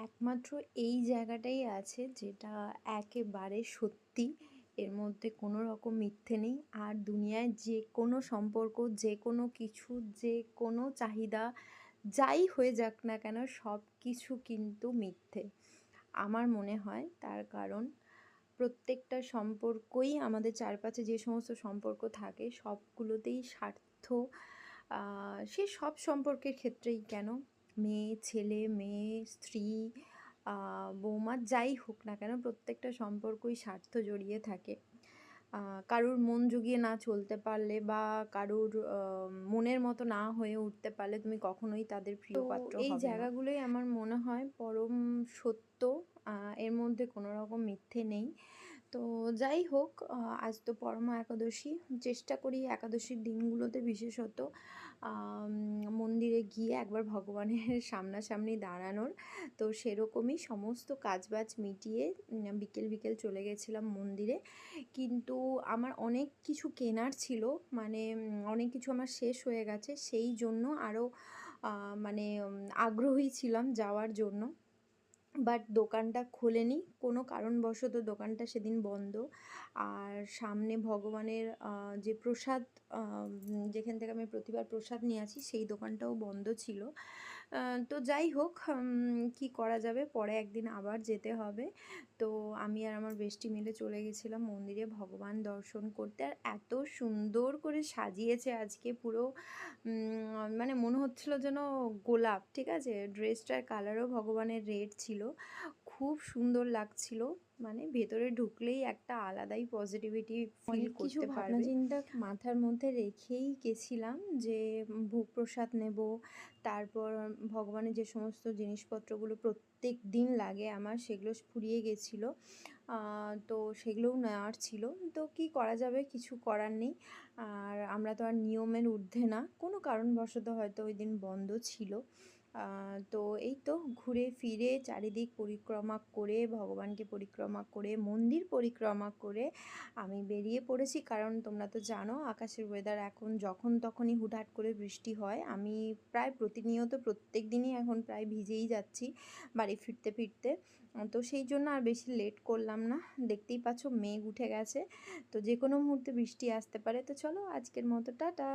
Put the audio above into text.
একমাত্র এই জায়গাটাই আছে যেটা একেবারে সত্যি। এর মধ্যে কোনো রকম মিথ্যে নেই। আর দুনিয়ায় যে কোনো সম্পর্ক, যে কোনো কিছু, যে কোনো চাহিদা যাই হয়ে যাক না কেন সব কিছু কিন্তু মিথ্যে। আমার মনে হয় তার কারণ প্রত্যেকটা সম্পর্কই আমাদের চারপাশে যে সমস্ত সম্পর্ক থাকে সবগুলোতেই স্বার্থ। সে সব সম্পর্কের ক্ষেত্রেই কেন, মেয়ে ছেলে মেয়ে স্ত্রী বৌমা যাই হোক না কেন প্রত্যেকটা সম্পর্কই স্বার্থ জড়িয়ে থাকে। কারুর মন জুগিয়ে না চলতে পারলে বা কারুর মনের মতো না হয়ে উঠতে পারলে তুমি কখনোই তাদের প্রিয় পাত্র হবে না। এই জায়গাগুলোই আমার মনে হয় পরম সত্য। এর মধ্যে কোনো রকম মিথ্যে নেই। তো যাই হোক, আজ তো পরমা একাদশী। চেষ্টা করি একাদশীর দিনগুলোতে বিশেষত মন্দিরে গিয়ে একবার ভগবানের সামনাসামনি দাঁড়ানোর। তো সেরকমই সমস্ত কাজবাজ মিটিয়ে বিকেল বিকেল চলে গেছিলাম মন্দিরে। কিন্তু আমার অনেক কিছু কেনার ছিল, মানে অনেক কিছু আমার শেষ হয়ে গেছে, সেই জন্য আরও মানে আগ্রহী ছিলাম যাওয়ার জন্য। বাট দোকানটা খোলেনি, কোনো কারণবশত দোকানটা সেদিন বন্ধ। আর সামনে ভগবানের যে প্রসাদ, যেখান থেকে আমি প্রতিবার প্রসাদ নিয়ে আসি সেই দোকানটাও বন্ধ ছিল। তো যাই হোক, কী করা যাবে, পরে একদিন আবার যেতে হবে। তো আমি আর আমার বেস্টি মিলে চলে গেছিলাম মন্দিরে ভগবান দর্শন করতে। আর এত সুন্দর করে সাজিয়েছে আজকে পুরো, মানে মনে হচ্ছিল যেন গোলাপ, ঠিক আছে, ড্রেসটার কালারও ভগবানের রেড ছিল, খুব সুন্দর লাগছিল। মানে ভেতরে ঢুকলেই একটা আলাদাই পজিটিভিটি ফিল করতে পারবে। ভাবনা চিন্তা মাথার মধ্যে রেখেই গেছিলাম যে ভোগ প্রসাদ নেব, তারপর ভগবানের যে সমস্ত জিনিসপত্রগুলো প্রত্যেক দিন লাগে আমার সেগুলো ফুরিয়ে গেছিলো। তো সেগুলোও নেওয়ার ছিল। তো কী করা যাবে, কিছু করার নেই। আর আমরা তো আর নিয়মের ঊর্ধ্বে না, কোনো কারণবশত হয়তো ওই দিন বন্ধ ছিল। তো এই তো ঘুরে ফিরে চারিদিক পরিক্রমা করে, ভগবানকে পরিক্রমা করে, মন্দির পরিক্রমা করে আমি বেরিয়ে পড়েছি। কারণ তোমরা তো জানো আকাশের ওয়েদার এখন যখন তখনই হুটহাট করে বৃষ্টি হয়। আমি প্রায় প্রতিনিয়ত প্রত্যেক দিনই এখন প্রায় ভিজেই যাচ্ছি বাড়ি ফিরতে ফিরতে। তো সেই জন্য আর বেশি লেট করলাম না। দেখতেই পাচ্ছ মেঘ উঠে গেছে, তো যে কোনো মুহূর্তে বৃষ্টি আসতে পারে। তো চলো আজকের মতো টাটা।